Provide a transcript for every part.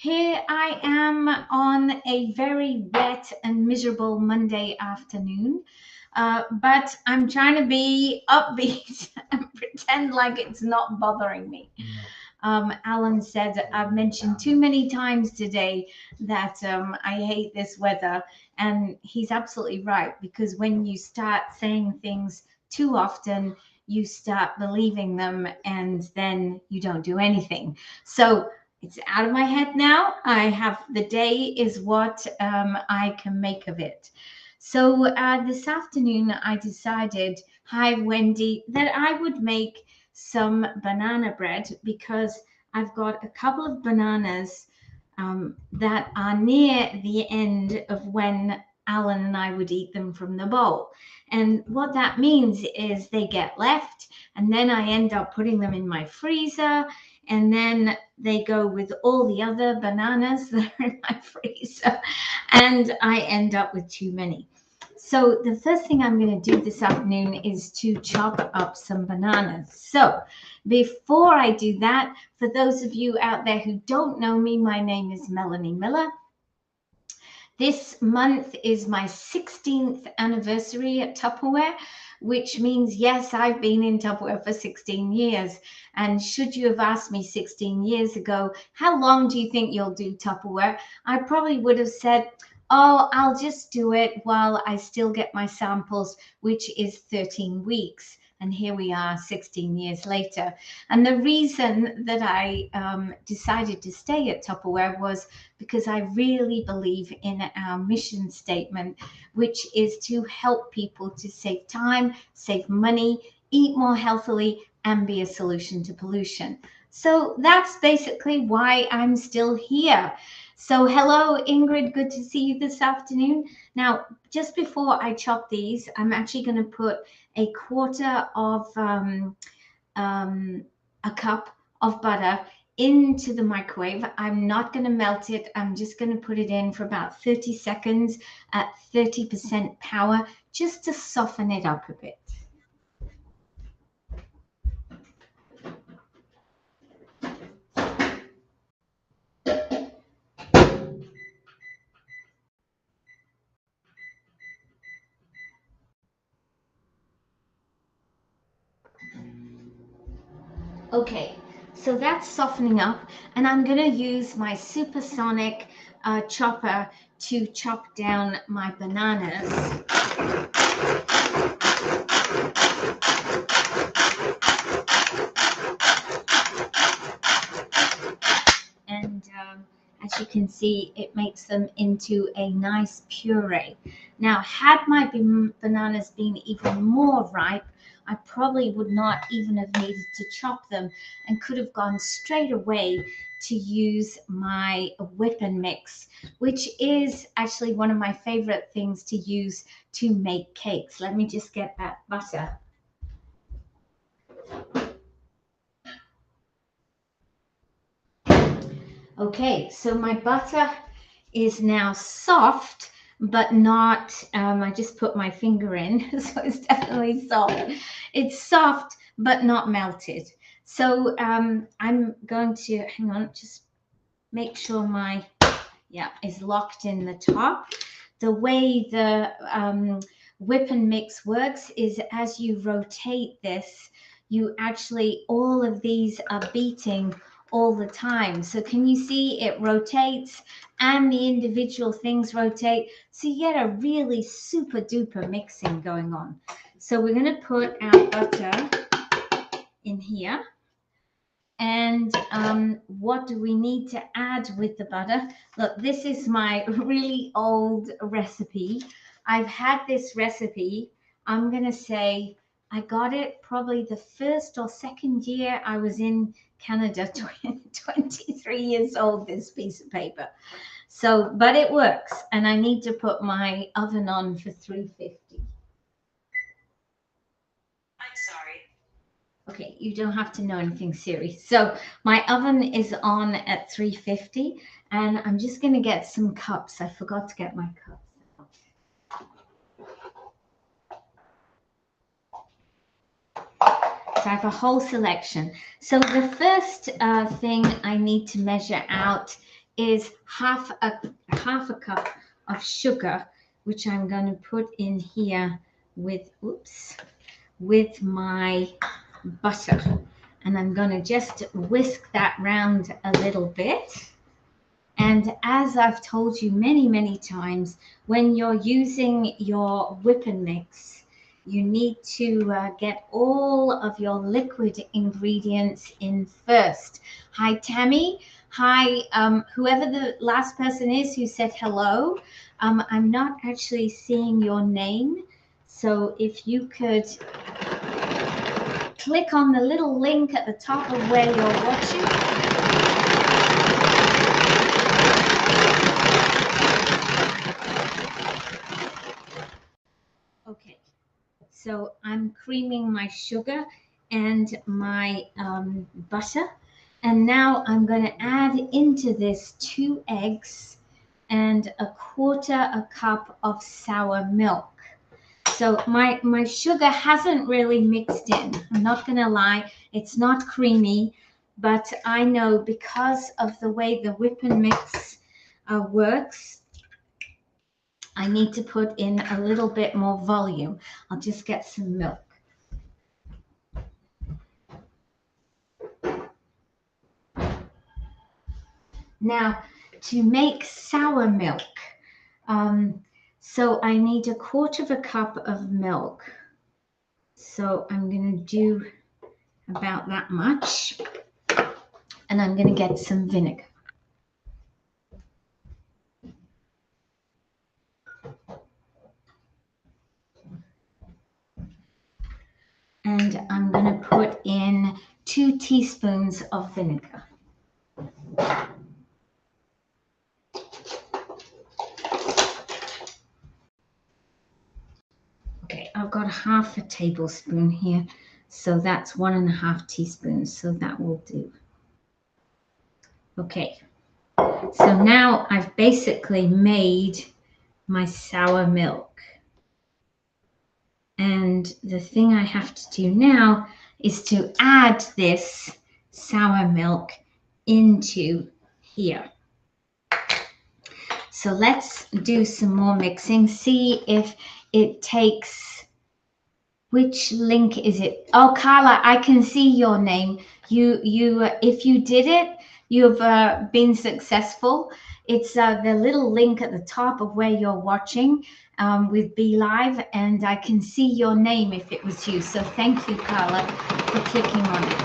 Here I am on a very wet and miserable Monday afternoon, but I'm trying to be upbeat and pretend like it's not bothering me. Alan said I've mentioned too many times today that I hate this weather, and he's absolutely right, because when you start saying things too often, you start believing them, and then you don't do anything. So it's out of my head now. I have the day is what I can make of it. So this afternoon, I decided, hi Wendy, that I would make some banana bread because I've got a couple of bananas that are near the end of when Alan and I would eat them from the bowl. And what that means is they get left, and then I end up putting them in my freezer, and then they go with all the other bananas that are in my freezer, and I end up with too many. So the first thing I'm going to do this afternoon is to chop up some bananas. So before I do that, for those of you out there who don't know me, my name is Melanie Miller. This month is my 16th anniversary at Tupperware, which means, yes, I've been in Tupperware for 16 years. And should you have asked me 16 years ago, how long do you think you'll do Tupperware? I probably would have said, oh, I'll just do it while I still get my samples, which is 13 weeks. And here we are 16 years later. And the reason that I decided to stay at Tupperware was because I really believe in our mission statement, which is to help people to save time, save money, eat more healthily, and be a solution to pollution. So that's basically why I'm still here. So hello, Ingrid, good to see you this afternoon. Now, just before I chop these, I'm actually going to put a quarter of a cup of butter into the microwave. I'm not going to melt it. I'm just going to put it in for about 30 seconds at 30% power, just to soften it up a bit. Okay, so that's softening up, and I'm going to use my supersonic chopper to chop down my bananas. And as you can see, it makes them into a nice puree. Now, had my bananas been even more ripe, I probably would not even have needed to chop them and could have gone straight away to use my whip and mix, which is actually one of my favorite things to use to make cakes. Let me just get that butter. Okay, so my butter is now soft, but not, I just put my finger in, so it's definitely soft. It's soft, but not melted. So I'm going to, hang on, just make sure my, is locked in the top. The way the whip and mix works is as you rotate this, you actually, all of these are beating all the time. So can you see it rotates and the individual things rotate? So you get a really super duper mixing going on. So we're going to put our butter in here. And what do we need to add with the butter? Look, this is my really old recipe. I've had this recipe, I'm going to say, I got it probably the first or second year I was in Canada, 23 years old, this piece of paper. So, but it works. And I need to put my oven on for 350. I'm sorry. Okay, you don't have to know anything serious. So my oven is on at 350, and I'm just going to get some cups. I forgot to get my cups. So I have a whole selection. So the first thing I need to measure out is half a cup of sugar, which I'm going to put in here with, with my butter. And I'm going to just whisk that round a little bit. And as I've told you many, many times, when you're using your whip and mix, you need to get all of your liquid ingredients in first. Hi, Tammy. Hi, whoever the last person is who said hello. I'm not actually seeing your name. So if you could click on the little link at the top of where you're watching. Okay, so I'm creaming my sugar and my butter. And now I'm going to add into this 2 eggs and 1/4 cup of sour milk. So my sugar hasn't really mixed in. I'm not going to lie, it's not creamy, but I know because of the way the whip and mix works, I need to put in a little bit more volume. I'll just get some milk. Now, to make sour milk, so I need 1/4 cup of milk. So I'm going to do about that much, and I'm going to get some vinegar. And I'm going to put in 2 teaspoons of vinegar. Okay, I've got 1/2 tablespoon here, so that's 1.5 teaspoons, so that will do. Okay, so now I've basically made my sour milk. And the thing I have to do now is to add this sour milk into here. So let's do some more mixing. See if it takes, which link is it? Oh, Carla, I can see your name. If you did it, you've been successful. It's the little link at the top of where you're watching with Be Live, and I can see your name if it was you. So thank you, Carla, for clicking on it.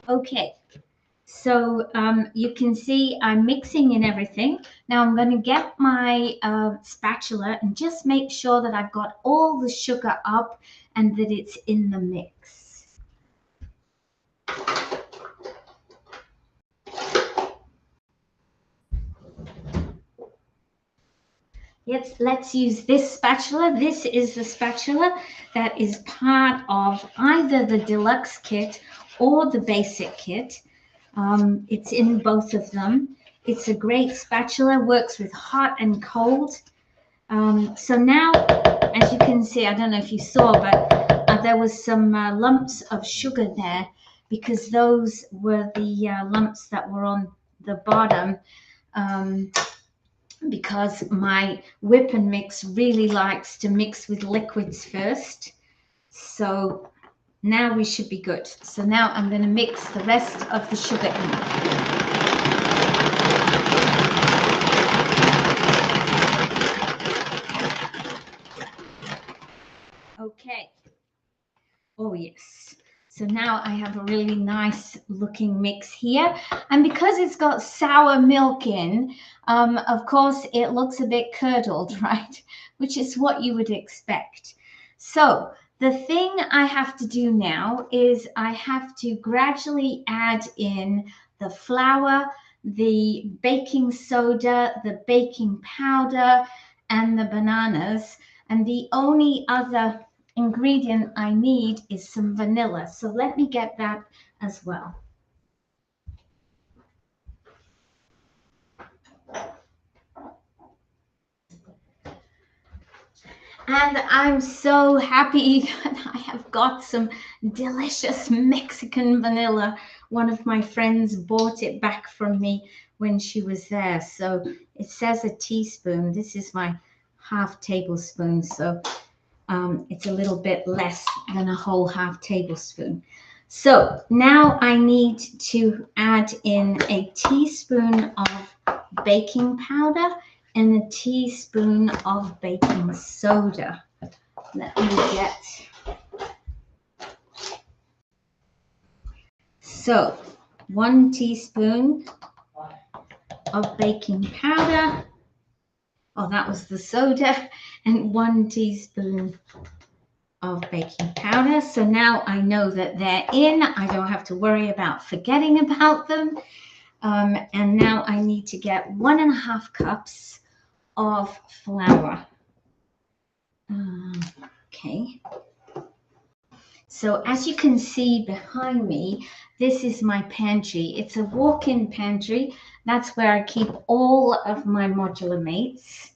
Okay, so you can see I'm mixing in everything. Now I'm going to get my spatula and just make sure that I've got all the sugar up and that it's in the mix. Let's use this spatula. This is the spatula that is part of either the deluxe kit or the basic kit. It's in both of them. It's a great spatula, works with hot and cold. So now, as you can see, I don't know if you saw, but there was some lumps of sugar there because those were the lumps that were on the bottom. Because my whip and mix really likes to mix with liquids first. So now we should be good. So now I'm going to mix the rest of the sugar in. Okay. Oh, yes. So now I have a really nice looking mix here. And because it's got sour milk in, of course, it looks a bit curdled, right? Which is what you would expect. So the thing I have to do now is I have to gradually add in the flour, the baking soda, the baking powder, and the bananas. And the only other ingredient I need is some vanilla. So let me get that as well. And I'm so happy that I have got some delicious Mexican vanilla. One of my friends bought it back from me when she was there. So it says a teaspoon. This is my half tablespoon. So it's a little bit less than a whole half tablespoon. So now I need to add in a teaspoon of baking powder and a teaspoon of baking soda. Let me get. So 1 teaspoon of baking powder. Oh, that was the soda. And 1 teaspoon of baking powder. So now I know that they're in. I don't have to worry about forgetting about them. And now I need to get 1.5 cups of flour. Okay. So as you can see behind me, this is my pantry. It's a walk-in pantry. That's where I keep all of my modular mates,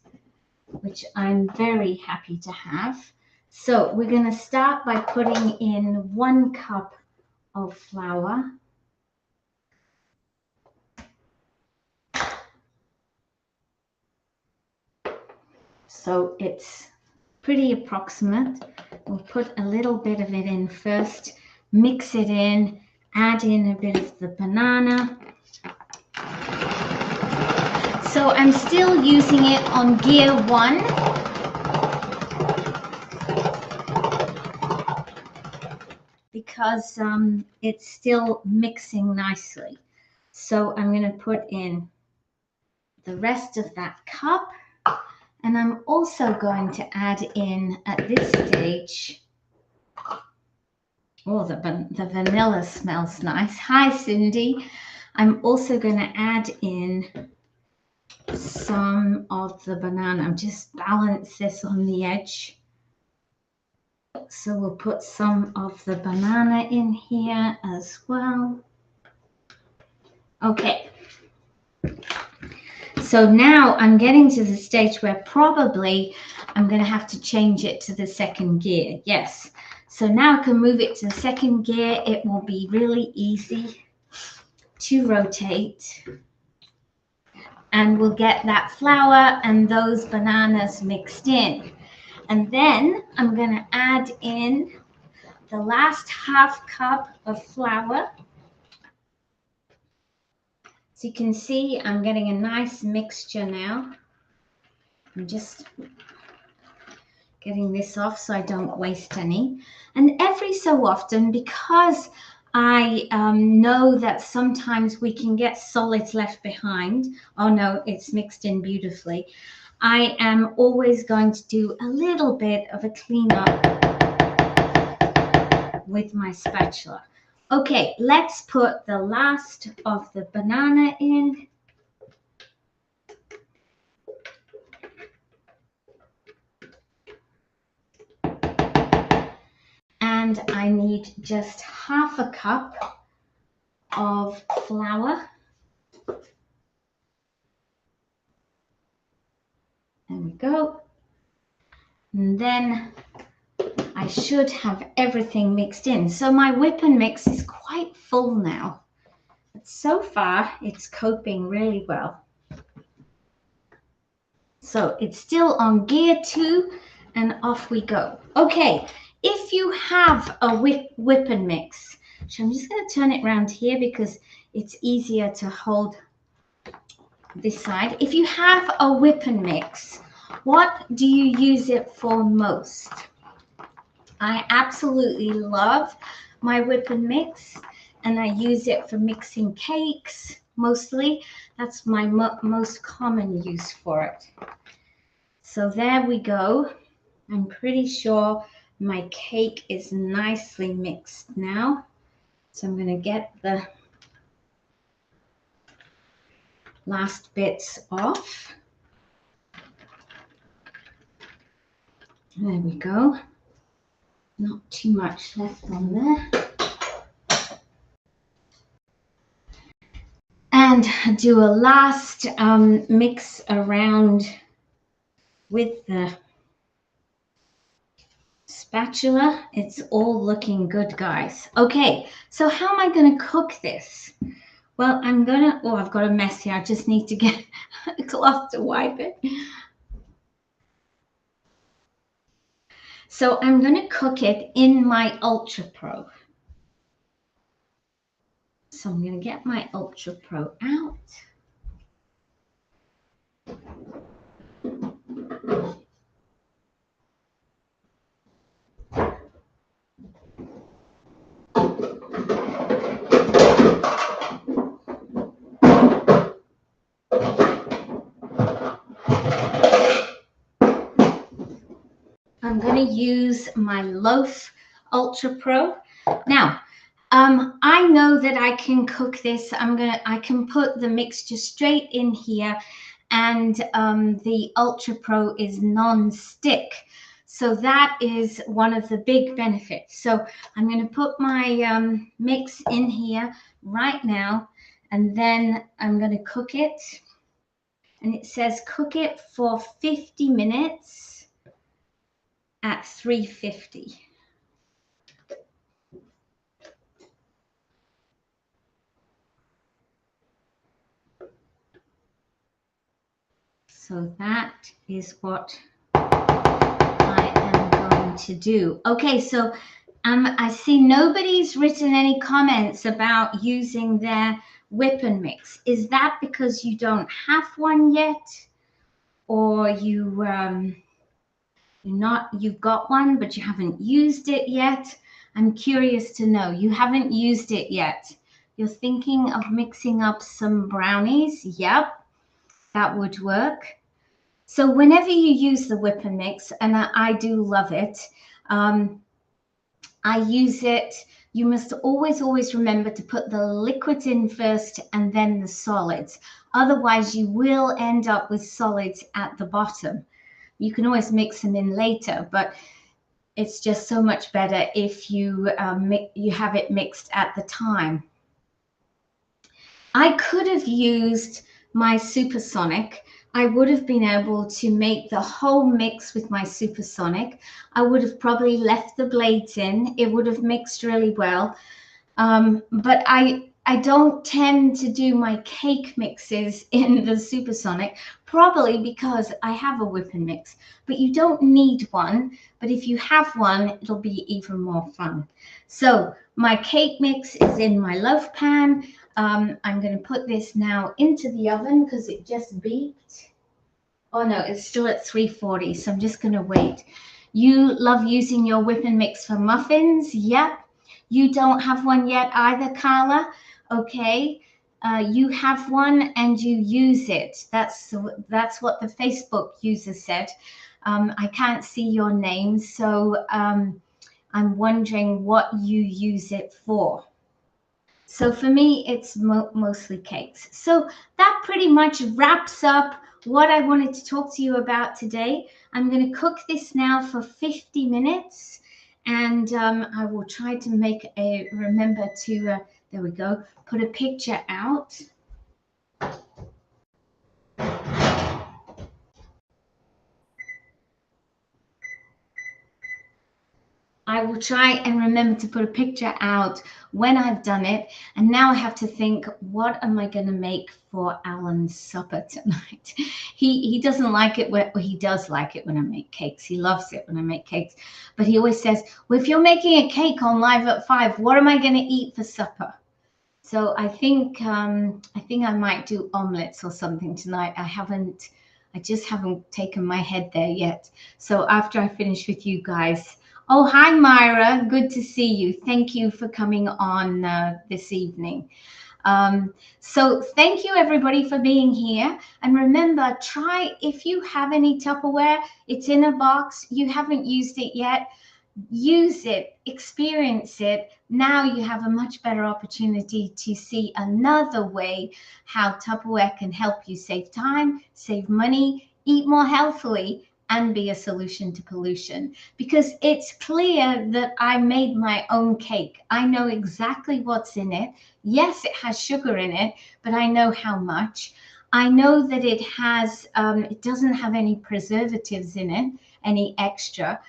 which I'm very happy to have. So we're going to start by putting in 1 cup of flour. So it's pretty approximate. We'll put a little bit of it in first, mix it in, add in a bit of the banana. So I'm still using it on gear 1. Because it's still mixing nicely. So I'm going to put in the rest of that cup, and I'm also going to add in at this stage, oh, the vanilla smells nice. Hi, Cindy. I'm also going to add in some of the banana. I'm just balance this on the edge. So we'll put some of the banana in here as well. Okay. So now I'm getting to the stage where probably I'm going to have to change it to the 2nd gear. Yes. So now I can move it to the 2nd gear. It will be really easy to rotate. And we'll get that flour and those bananas mixed in. And then I'm going to add in the last 1/2 cup of flour. So you can see I'm getting a nice mixture now. I'm just getting this off so I don't waste any. And every so often, because I know that sometimes we can get solids left behind. Oh no, it's mixed in beautifully. I am always going to do a little bit of a cleanup with my spatula. Okay, let's put the last of the banana in. And I need just 1/2 cup of flour. There we go. And then I should have everything mixed in. So my whip and mix is quite full now. But so far, it's coping really well. So it's still on gear 2 and off we go. Okay, if you have a whip and mix, so I'm just going to turn it around here because it's easier to hold this side. If you have a whip and mix, what do you use it for most? I absolutely love my whip and mix, and I use it for mixing cakes mostly. That's my most common use for it. So there we go. I'm pretty sure my cake is nicely mixed now. So I'm going to get the last bits off. There we go. Not too much left on there. And do a last mix around with the spatula. It's all looking good, guys. Okay, so how am I going to cook this? Well, oh, I've got a mess here. I just need to get a cloth to wipe it. So I'm going to cook it in my Ultra Pro. So I'm going to get my Ultra Pro out. I'm going to use my Loaf Ultra Pro. Now, I know that I can cook this. I can put the mixture straight in here, and the Ultra Pro is non-stick. So that is one of the big benefits. So I'm going to put my mix in here right now, and then I'm going to cook it. And it says cook it for 50 minutes at 350. So that is what I am going to do. Okay, so I see nobody's written any comments about using their whip and mix. Is that because you don't have one yet, or you've got one but you haven't used it yet? I'm curious to know. You haven't used it yet. You're thinking of mixing up some brownies. Yep, that would work. So whenever you use the whip and mix, and I do love it, I use it. You must always remember to put the liquids in first and then the solids. Otherwise, you will end up with solids at the bottom. You can always mix them in later, but it's just so much better if you have it mixed at the time. I could have used my Supersonic. I would have been able to make the whole mix with my Supersonic. I would have probably left the blades in. It would have mixed really well. But I don't tend to do my cake mixes in the Supersonic, probably because I have a whip and mix. But you don't need one. But if you have one, it'll be even more fun. So my cake mix is in my loaf pan. I'm going to put this now into the oven because it just beeped. Oh no, it's still at 340, so I'm just going to wait. You love using your whip and mix for muffins? Yep. You don't have one yet either, Carla? Okay. You have one and you use it. That's what the Facebook user said. I can't see your name, so I'm wondering what you use it for. So for me, it's mostly cakes. So that pretty much wraps up what I wanted to talk to you about today. I'm going to cook this now for 50 minutes, and I will try to remember to, there we go, put a picture out. I will try and remember to put a picture out when I've done it. And now I have to think, what am I going to make for Alan's supper tonight? He doesn't like it, he does like it when I make cakes. He loves it when I make cakes. But he always says, well, if you're making a cake on Live at 5, what am I going to eat for supper? So I think I might do omelets or something tonight. I just haven't taken my head there yet. So after I finish with you guys. Oh, hi, Myra. Good to see you. Thank you for coming on this evening. So thank you, everybody, for being here. And remember, if you have any Tupperware, it's in a box. You haven't used it yet. Use it, experience it. Now you have a much better opportunity to see another way how Tupperware can help you save time, save money, eat more healthily, and be a solution to pollution. Because it's clear that I made my own cake. I know exactly what's in it. Yes, it has sugar in it, but I know how much. I know that it doesn't have any preservatives in it, any extra.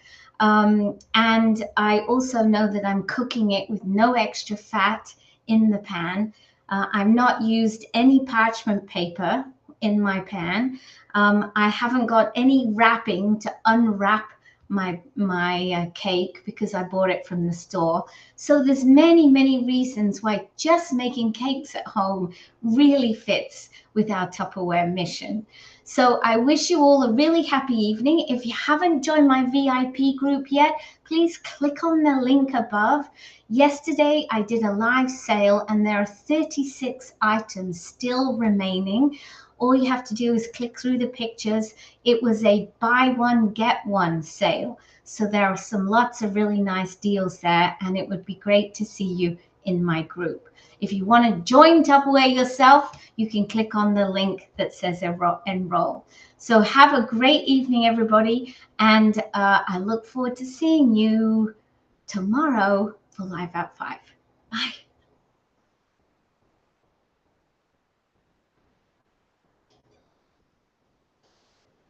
And I also know that I'm cooking it with no extra fat in the pan. I've not used any parchment paper in my pan. I haven't got any wrapping to unwrap my cake because I bought it from the store. So there's many reasons why just making cakes at home really fits with our Tupperware mission. So I wish you all a really happy evening. If you haven't joined my VIP group yet, please click on the link above. Yesterday I did a live sale and there are 36 items still remaining. All you have to do is click through the pictures. It was a buy one, get one sale. So there are lots of really nice deals there, and it would be great to see you in my group. If you want to join Tupperware yourself, you can click on the link that says enroll. So have a great evening, everybody. And I look forward to seeing you tomorrow for Live at 5. Bye.